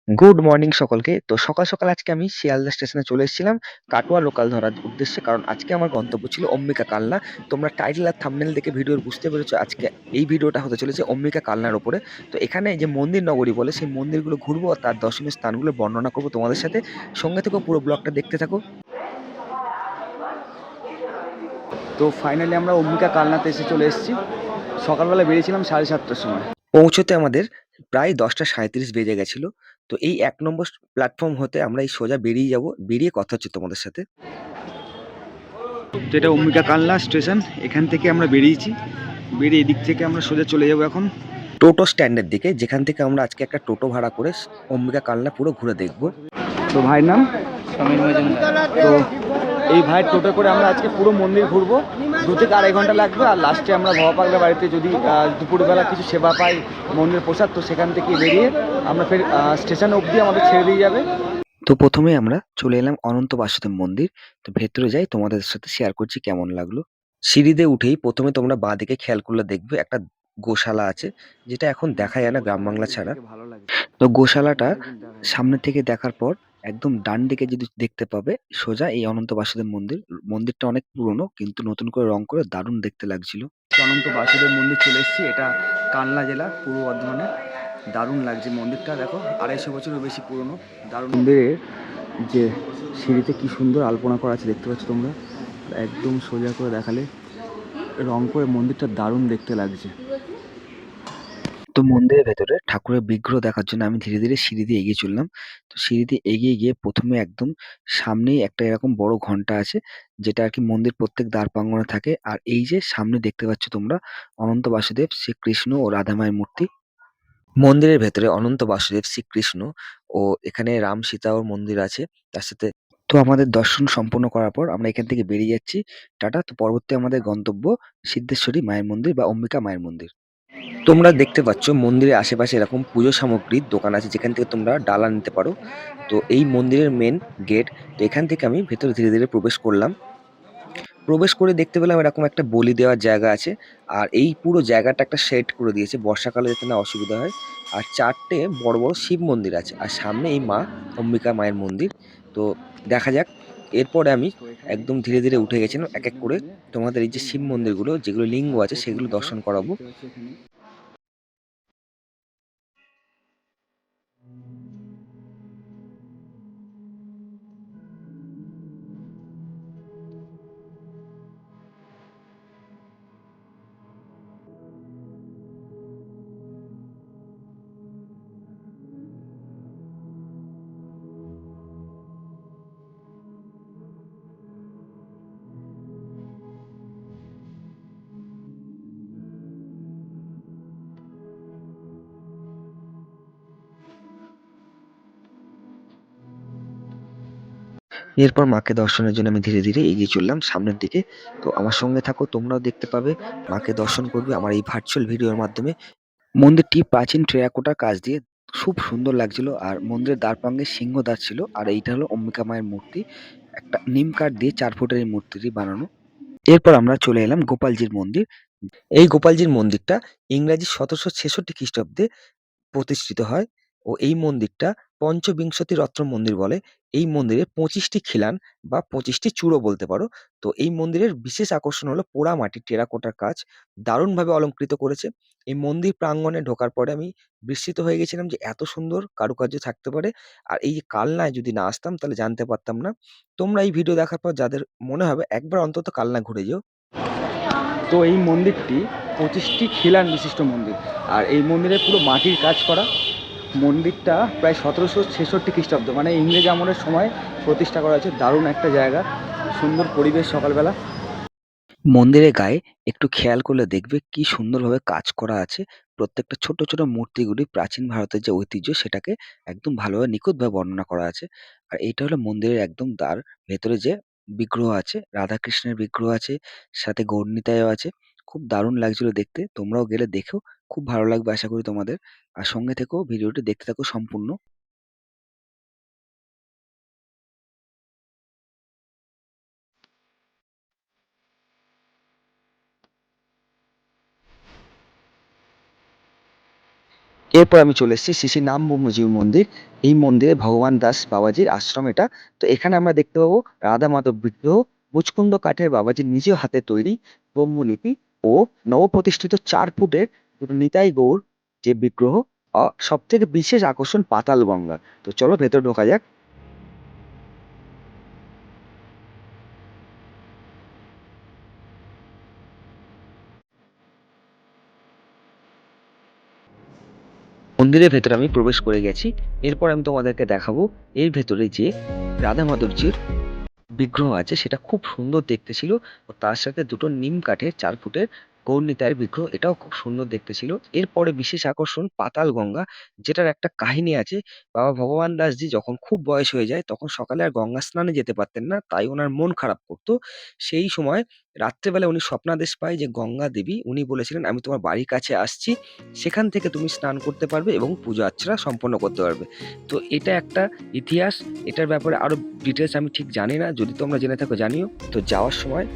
Good morning সকলকে। তো সকাল, সকাল আজকে আমি শিয়ালদা স্টেশনে চলে এসেছিলাম কাটোয়া লোকাল ধরার উদ্দেশ্যে। কারণ আজকে আমার গন্তব্য ছিল অম্বিকা কালনা। তোমরা টাইটেল আর থাম্বনেল দেখে ভিডিওর বুঝতে পেরেছো আজকে এই ভিডিওটা হতে চলেছে অম্বিকা কালনার উপরে। তো এখানে যে মন্দির নগরী বলে সেই মন্দিরগুলো ঘুরবো আর তার দর্শনীয় স্থানগুলো বর্ণনা করবো তোমাদের সাথে। সঙ্গে থেকেও পুরো ব্লগটা দেখতে থাকো। তো ফাইনালি আমরা অম্বিকা কালনাতে এসে চলে এসেছি। সকালবেলা বেরিয়েছিলাম 7:30টার সময়। পৌঁছতে আমাদের প্রায় 10:37 বেজে গেছিল। তো এই ১ নম্বর প্ল্যাটফর্ম হতে আমরা এই সোজা বেরিয়ে যাব। বেরিয়ে কথা হচ্ছে তোমাদের সাথে। যেটা অম্বিকা কালনা স্টেশন, এখান থেকে আমরা বেরিয়েছি। বেরিয়ে এদিক থেকে আমরা সোজা চলে যাব এখন টোটো স্ট্যান্ডের দিকে, যেখান থেকে আমরা আজকে একটা টোটো ভাড়া করে অম্বিকা কালনা পুরো ঘুরে দেখব। তো ভাইয়ের নাম সমীর মজুমদার। তো এই ভাইয়ের টোটো করে আমরা আজকে পুরো মন্দির ঘুরবো। 2 থেকে 2.5 ঘন্টা লাগবে। আর লাস্টে আমরা ভবাপাগলা বাড়িতে যদি দুপুরবেলা কিছু সেবা পাই, মন্দির প্রসাদ, তো সেখান থেকে বেরিয়ে আমরা ফের স্টেশন অবধি আমাদের ছেড়ে দিয়ে যাবে। তো প্রথমে আমরা চলে এলাম অনন্ত বাসুদেব মন্দির। তো ভেতরে যাই, তোমাদের সাথে শেয়ার করছি কেমন লাগলো। সিঁড়িতে উঠেই প্রথমে তোমরা বাঁদিকে খেয়াল করলে দেখবে একটা গোশালা আছে, যেটা এখন দেখা যায় না গ্রাম বাংলা ছাড়া। তো গোশালাটা সামনে থেকে দেখার পর একদম ডান দিকে যদি দেখতে পাবে সোজা এই অনন্ত বাসুদেব মন্দির। মন্দিরটা অনেক পুরনো কিন্তু নতুন করে রং করে দারুণ দেখতে লাগছিল। অনন্ত বাসুদেব মন্দির চলে এসেছি। এটা কালনা জেলা, পূর্ব বর্ধমানে। দারুণ লাগছে মন্দিরটা, দেখো 250 বছরের বেশি পুরনো। দারুণ মন্দিরের যে সিঁড়িতে কি সুন্দর আলপনা করা আছে দেখতে পাচ্ছ তোমরা। একদম সোজা করে দেখালে রং করে মন্দিরটা দারুণ দেখতে লাগছে। তো মন্দিরের ভেতরে ঠাকুরের বিগ্রহ দেখার জন্য আমি ধীরে ধীরে সিঁড়ি দিয়ে এগিয়ে চললাম। তো সিঁড়িতে এগিয়ে গিয়ে প্রথমে একদম সামনেই একটা এরকম বড় ঘন্টা আছে, যেটা আর কি মন্দির প্রত্যেক দ্বার প্রাঙ্গণে থাকে। আর এই যে সামনে দেখতে পাচ্ছ তোমরা অনন্ত বাসুদেব, শ্রীকৃষ্ণ ও রাধা মায়ের মূর্তি। মন্দিরের ভেতরে অনন্ত বাসুদেব, শ্রীকৃষ্ণ ও এখানে রাম সীতা ওর মন্দির আছে তার সাথে। তো আমাদের দর্শন সম্পূর্ণ করার পর আমরা এখান থেকে বেরিয়ে যাচ্ছি। টাটা। তো পরবর্তী আমাদের গন্তব্য সিদ্ধেশ্বরী মায়ের মন্দির বা অম্বিকা মায়ের মন্দির। তোমরা দেখতে পাচ্ছ মন্দিরের আশেপাশে এরকম পুজো সামগ্রীর দোকান আছে, যেখান থেকে তোমরা ডালা নিতে পারো। তো এই মন্দিরের মেন গেট। তো এখান থেকে আমি ভেতরে ধীরে ধীরে প্রবেশ করলাম। প্রবেশ করে দেখতে পেলাম এরকম একটা বলি দেওয়ার জায়গা আছে। আর এই পুরো জায়গাটা একটা শেড করে দিয়েছে, বর্ষাকালে যাতে না অসুবিধা হয়। আর 4টে বড় বড় শিব মন্দির আছে, আর সামনে এই মা অম্বিকা মায়ের মন্দির। তো দেখা যাক। এরপরে আমি একদম ধীরে ধীরে উঠে গেছিলাম এক এক করে তোমাদের এই যে শিব মন্দিরগুলো, যেগুলো লিঙ্গ আছে সেগুলো দর্শন করাবো। এরপর মাকে দর্শনের জন্য আমি ধীরে ধীরে এগিয়ে চললাম সামনের দিকে। তো আমার সঙ্গে থাকো, তোমরাও দেখতে পাবে মাকে দর্শন করবে আমার এই ভার্চুয়াল ভিডিওর মাধ্যমে। মন্দিরটি প্রাচীন টেরাকোটার কাজ দিয়ে খুব সুন্দর লাগছিল। আর মন্দিরের দ্বারপ্রাঙ্গে সিংহদ্বার ছিল। আর এইটা হলো অম্বিকা মায়ের মূর্তি। একটা নিম কাঠ দিয়ে 4 ফুটের এই মূর্তিটি বানানো। এরপর আমরা চলে এলাম গোপালজির মন্দির। এই গোপালজির মন্দিরটা ইংরাজি 1766 খ্রিস্টাব্দে প্রতিষ্ঠিত হয়। ও এই মন্দিরটা পঞ্চবিংশতি রত্ন মন্দির বলে। এই মন্দিরে 25টি খিলান বা 25টি চূড়ো বলতে পারো। তো এই মন্দিরের বিশেষ আকর্ষণ হলো পোড়া মাটির টেরাকোটার কাজ, দারুণভাবে অলংকৃত করেছে। এই মন্দির প্রাঙ্গণে ঢোকার পরে আমি বিস্মিত হয়ে গেছিলাম যে এত সুন্দর কারুকার্য থাকতে পারে। আর এই যে কালনায় যদি না আসতাম তাহলে জানতে পারতাম না। তোমরা এই ভিডিও দেখার পর যাদের মনে হবে একবার অন্তত কালনা ঘুরে যেও। তো এই মন্দিরটি 25টি খিলান বিশিষ্ট মন্দির। আর এই মন্দিরে পুরো মাটির কাজ করা। মন্দিরটা প্রায় 1766 খ্রিস্টাব্দ মানে ইংরেজ আমলের সময় প্রতিষ্ঠা করা হয়েছে। দারুণ একটা জায়গা, সুন্দর পরিবেশ সকালবেলা। মন্দিরের গায়ে একটু খেয়াল করলে দেখবে কি সুন্দরভাবে কাজ করা আছে। প্রত্যেকটা ছোট ছোট মূর্তিগুলি প্রাচীন ভারতের যে ঐতিহ্য সেটাকে একদম ভালোভাবে নিখুঁতভাবে বর্ণনা করা আছে। আর এইটা হলো মন্দিরের একদম দ্বার। ভেতরে যে বিগ্রহ আছে, রাধাকৃষ্ণের বিগ্রহ আছে, সাথে গৌরনিতাইও আছে। খুব দারুণ লাগছিল দেখতে। তোমরাও গেলে দেখো, খুব ভালো লাগবে আশা করি তোমাদের। আর সঙ্গে থেকেও ভিডিওটি দেখতে থাকো সম্পূর্ণ। এরপর আমি চলে এসেছি শ্রী শ্রী নাম ব্রহ্মজীব মন্দির। এই মন্দিরে ভগবান দাস বাবাজির আশ্রম এটা। তো এখানে আমরা দেখতে পাবো রাধা মাধব বিগ্রহ, মুচকুন্দ কাঠের বাবাজির নিজ হাতে তৈরি ব্রহ্মলিপি ও নবপ্রতিষ্ঠিত 4 ফুটের দুটো নিতাই গৌর যে বিগ্রহ। সব থেকে বিশেষ আকর্ষণ পাতাল গঙ্গা। তো চলো ভেতরে ঢোকা যাক। মন্দিরের ভেতরে আমি প্রবেশ করে গেছি। এরপর আমি তোমাদেরকে দেখাবো এর ভেতরে যে রাধা মাধবজির বিগ্রহ আছে সেটা খুব সুন্দর দেখতে ছিল। ও তার সাথে দুটো নিম কাঠের 4 ফুটের গৌরনিতাইয়ের বিগ্রহ, এটাও খুব সুন্দর দেখতে ছিল। এরপরে বিশেষ আকর্ষণ পাতাল গঙ্গা, যেটার একটা কাহিনী আছে। বাবা ভগবান দাসজি যখন খুব বয়স হয়ে যায় তখন সকালে আর গঙ্গা স্নানে যেতে পারতেন না, তাই ওনার মন খারাপ করতো। সেই সময় রাত্রেবেলা উনি স্বপ্নাদেশ পায় যে গঙ্গা দেবী উনি বলেছিলেন আমি তোমার বাড়ির কাছে আসছি, সেখান থেকে তুমি স্নান করতে পারবে এবং পূজা অর্চনা সম্পন্ন করতে পারবে। তো এটা একটা ইতিহাস। এটার ব্যাপারে আরো ডিটেলস আমি ঠিক জানি না, যদি তোমরা জেনে থাকো জানিও। তো যাওয়ার সময়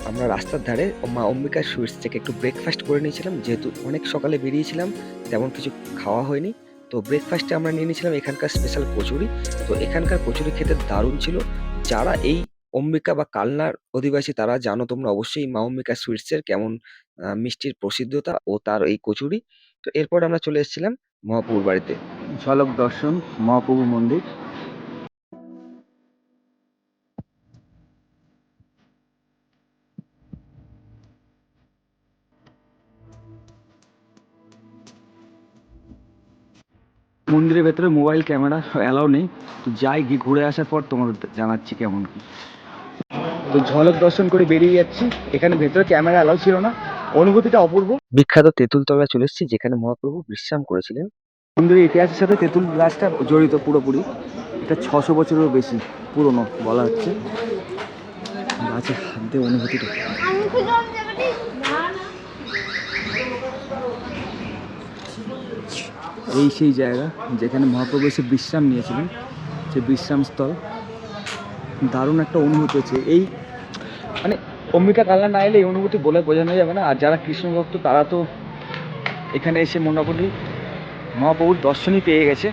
আমরা রাস্তার ধারে মা অম্বিকা সুইটস থেকে একটু ব্রেকফাস্ট করে নিয়েছিলাম, যেহেতু অনেক সকালে বেরিয়েছিলাম, তেমন কিছু খাওয়া হয়নি। তো ব্রেকফাস্টে আমরা নিয়ে নিয়েছিলাম এখানকার স্পেশাল কচুরি। তো এখানকার কচুরি খেতে দারুণ ছিল। যারা এই অম্বিকা বা কালনার অধিবাসী তারা জানো তোমরা অবশ্যই মা অম্বিকা সুইটসের কেমন মিষ্টির প্রসিদ্ধতা ও তার এই কচুরি। তো এরপর আমরা চলে এসেছিলাম মহাপ্রভুর বাড়িতে। ঝলক দর্শন মহাপ্রভু মন্দির। মন্দিরের ভেতরে মোবাইল ক্যামেরা অ্যালাউ নেই। তো যাই গিয়ে ঘুরে আসার পর তোমাদের জানাচ্ছি কেমন কি। তো ঝলক দর্শন করে বেরিয়ে যাচ্ছি। এখানে ভেতরে ক্যামেরা অ্যালাউ ছিল না। অনুভূতিটা অপূর্ব। বিখ্যাত তেঁতুল তলায় চলে এসেছি, যেখানে মহাপ্রভু বিশ্রাম করেছিলেন। মন্দিরের ইতিহাসের সাথে তেঁতুল গাছটা জড়িত পুরোপুরি। এটা 600 বছরেরও বেশি পুরনো বলা হচ্ছে। গাছের হাত দিয়ে অনুভূতিটা, এই সেই জায়গা যেখানে মহাপ্রভু এসে বিশ্রাম নিয়েছিলেন, যে বিশ্রামস্থল। দারুণ একটা অনুভূতি হচ্ছে এই, মানে অম্বিকা কালনা না এলে এই অনুভূতি বলে বোঝানো যাবে না। আর যারা কৃষ্ণ ভক্ত তারা তো এখানে এসে মোটামুটি মহাপ্রভুর দর্শনই পেয়ে গেছে।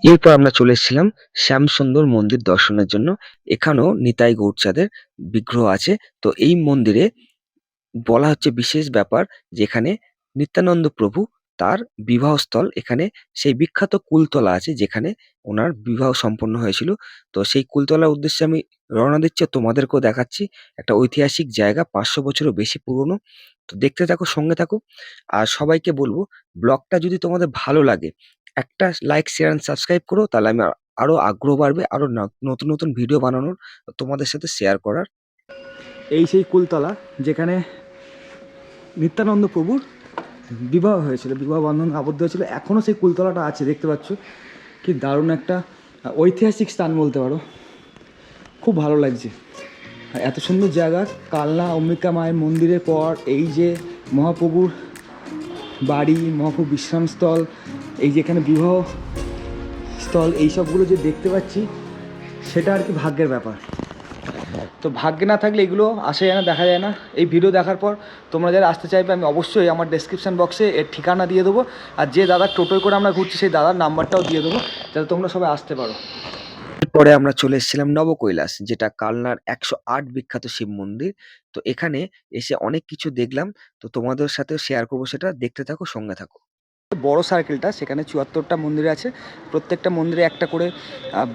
এরপর আমরা চলে এসেছিলাম শ্যামসুন্দর মন্দির দর্শনের জন্য। এখানেও নিতাই গৌরচাঁদের বিগ্রহ আছে। তো এই মন্দিরে বলা হচ্ছে বিশেষ ব্যাপার, যেখানে নিত্যানন্দ প্রভু তার বিবাহস্থল, এখানে সেই বিখ্যাত কুলতলা আছে যেখানে ওনার বিবাহ সম্পন্ন হয়েছিল। তো সেই কুলতলার উদ্দেশ্যে আমি রওনা দিচ্ছি, তোমাদেরকেও দেখাচ্ছি। একটা ঐতিহাসিক জায়গা, 500 বছরও বেশি পুরনো। তো দেখতে থাকো, সঙ্গে থাকো। আর সবাইকে বলবো ব্লগটা যদি তোমাদের ভালো লাগে একটা লাইক শেয়ার এন্ড সাবস্ক্রাইব করো, তাহলে আমি আরো আগ্রহ বাড়বে আরো নতুন নতুন ভিডিও বানানোর, তোমাদের সাথে শেয়ার করার। এই সেই কুলতলা যেখানে নিত্যানন্দ প্রভুর বিবাহ হয়েছিল, বিবাহ বন্ধন আবদ্ধ হয়েছিল। এখনও সেই কুলতলাটা আছে, দেখতে পাচ্ছ। কি দারুণ একটা ঐতিহাসিক স্থান বলতে পারো। খুব ভালো লাগছে এত সুন্দর জায়গা। কালনা অম্বিকা মায়ের মন্দিরের পর এই যে মহাপ্রভুর বাড়ি, মহাপ্রভু বিশ্রামস্থল, এই যেখানে বিবাহ স্থল, এইসবগুলো যে দেখতে পাচ্ছি সেটা আর কি ভাগ্যের ব্যাপার। তো ভাগ্যে না থাকলে এগুলো আসা যায় না, দেখা যায় না। এই ভিডিও দেখার পর তোমরা যারা আসতে চাইবে আমি অবশ্যই আমার ডেসক্রিপশান বক্সে এর ঠিকানা দিয়ে দেবো। আর যে দাদার টোটোয় করে আমরা ঘুরছি সেই দাদার নাম্বারটাও দিয়ে দেবো, যাতে তোমরা সবাই আসতে পারো। এরপরে আমরা চলে এসেছিলাম নবকৈলাস, যেটা কালনার 108 বিখ্যাত শিব মন্দির। তো এখানে এসে অনেক কিছু দেখলাম, তো তোমাদের সাথেও শেয়ার করবো, সেটা দেখতে থাকো, সঙ্গে থাকো। বড় সার্কেলটা, সেখানে 74টা মন্দির আছে। প্রত্যেকটা মন্দিরে একটা করে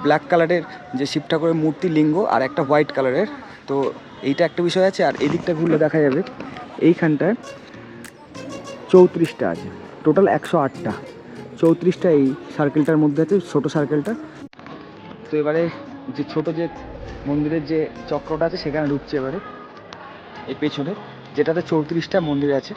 ব্ল্যাক কালারের যে শিব ঠাকুরের মূর্তি লিঙ্গ, আর একটা হোয়াইট কালারের। তো এইটা একটা বিষয় আছে। আর এই দিকটা ঘুরলে দেখা যাবে এইখানটায় 34টা আছে, টোটাল 108টা। 34টা এই সার্কেলটার মধ্যে আছে, ছোটো সার্কেলটা। তো এবারে যে ছোট যে মন্দিরের যে চক্রটা আছে সেখানে ঢুকছে এবারে, এই পেছনে যেটাতে 34টা মন্দির আছে।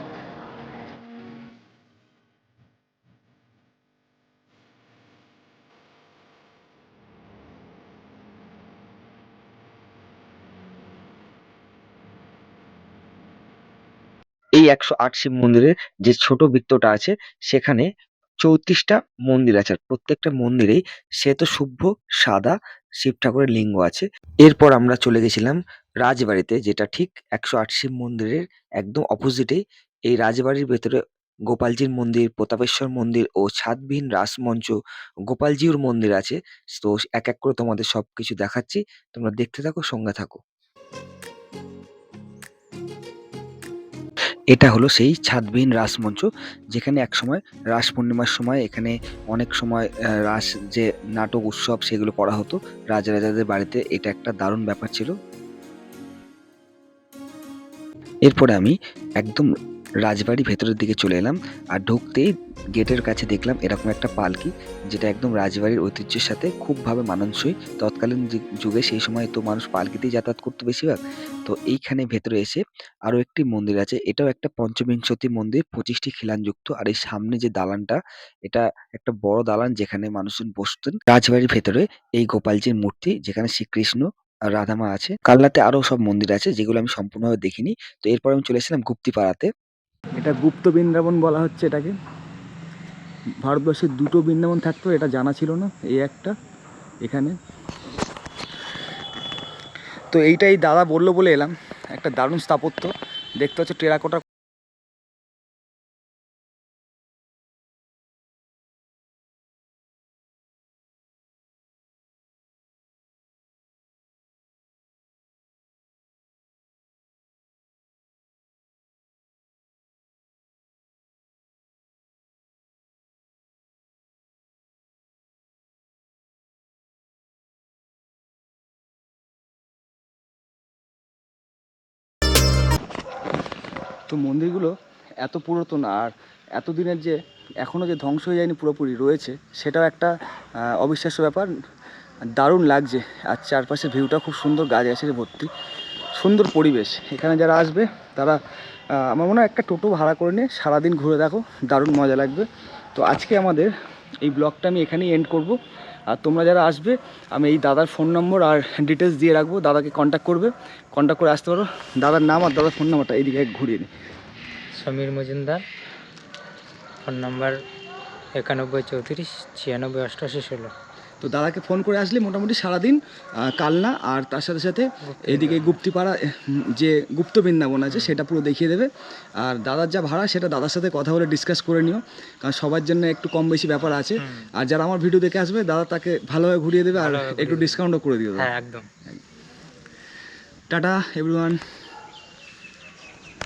এই 108 শিব মন্দিরের যে ছোট বৃত্তটা আছে সেখানে 34টা মন্দির আছে। আর প্রত্যেকটা মন্দিরেই শ্বেত শুভ্র সাদা শিব ঠাকুরের লিঙ্গ আছে। এরপর আমরা চলে গেছিলাম রাজবাড়িতে, যেটা ঠিক ১০৮ শিব মন্দিরের একদম অপোজিটেই। এই রাজবাড়ির ভেতরে গোপালজির মন্দির, প্রতাপেশ্বর মন্দির ও ছাদবিহীন রাসমঞ্চ, গোপালজিউর মন্দির আছে। তো এক এক করে তোমাদের সবকিছু দেখাচ্ছি, তোমরা দেখতে থাকো, সঙ্গে থাকো। এটা হলো সেই ছাদবিহীন রাসমঞ্চ, যেখানে একসময় রাস পূর্ণিমার সময় এখানে অনেক সময় রাস যে নাটক উৎসব সেগুলো করা হতো রাজাদের বাড়িতে। এটা একটা দারুণ ব্যাপার ছিল। এরপরে আমি একদম রাজবাড়ির ভেতরের দিকে চলে এলাম, আর ঢুকতেই গেটের কাছে দেখলাম এরকম একটা পালকি, যেটা একদম রাজবাড়ির ঐতিহ্যের সাথে খুবভাবে মানানসই। তৎকালীন যুগে সেই সময় তো মানুষ পালকিতেই যাতায়াত করতো বেশিরভাগ। তো এইখানে ভেতরে এসে আরো একটি মন্দির আছে, এটাও একটা পঞ্চবিংশতি মন্দির, ২৫টি খিলানযুক্ত। আর এই সামনে যে দালানটা, এটা একটা বড় দালান যেখানে মানুষজন বসতেন। রাজবাড়ির ভেতরে এই গোপালজির মূর্তি, যেখানে শ্রীকৃষ্ণ আর রাধামা আছে। কালনাতে আরো সব মন্দির আছে যেগুলো আমি সম্পূর্ণভাবে দেখিনি। তো এরপর আমি চলে এসেছিলাম গুপ্তিপাড়াতে। এটা গুপ্ত বৃন্দাবন বলা হচ্ছে এটাকে। ভারতবর্ষে দুটো বৃন্দাবন থাকতো, এটা জানা ছিল না, এই একটা এখানে। তো এইটাই দাদা বললো বলে এলাম। একটা দারুণ স্থাপত্য দেখতে হচ্ছে, টেরাকোটা। তো মন্দিরগুলো এত পুরাতন, আর এতদিনের যে এখনও যে ধ্বংস হয়ে যায়নি পুরোপুরি রয়েছে, সেটাও একটা অবিশ্বাস্য ব্যাপার। দারুণ লাগছে। আর চারপাশে ভিউটা খুব সুন্দর, গাছ গাছের ভর্তি, সুন্দর পরিবেশ। এখানে যারা আসবে তারা আমার মনে হয় একটা টোটো ভাড়া করে নিয়ে সারাদিন ঘুরে দেখো, দারুণ মজা লাগবে। তো আজকে আমাদের এই ব্লগটা আমি এখানেই এন্ড করব। আর তোমরা যারা আসবে, আমি এই দাদার ফোন নম্বর আর ডিটেলস দিয়ে রাখবো, দাদাকে কন্ট্যাক্ট করে আসতে পারো। দাদার নাম আর দাদার ফোন নম্বরটা এইদিকে ঘুরিয়ে নিই। Samir Majumdar, phone number 91 34 96 88 16। তো দাদাকে ফোন করে আসলে মোটামুটি সারাদিন কালনা আর তার সাথে সাথে এদিকে গুপ্তিপাড়া যে গুপ্ত বৃন্দাবন আছে সেটা পুরো দেখিয়ে দেবে। আর দাদার যা ভাড়া সেটা দাদার সাথে কথা বলে ডিসকাস করে নিও, কারণ সবার জন্য একটু কম বেশি ব্যাপার আছে। আর যারা আমার ভিডিও দেখে আসবে, দাদা তাকে ভালোভাবে ঘুরিয়ে দেবে আর একটু ডিসকাউন্টও করে দিও। হ্যাঁ, একদম। Tata everyone.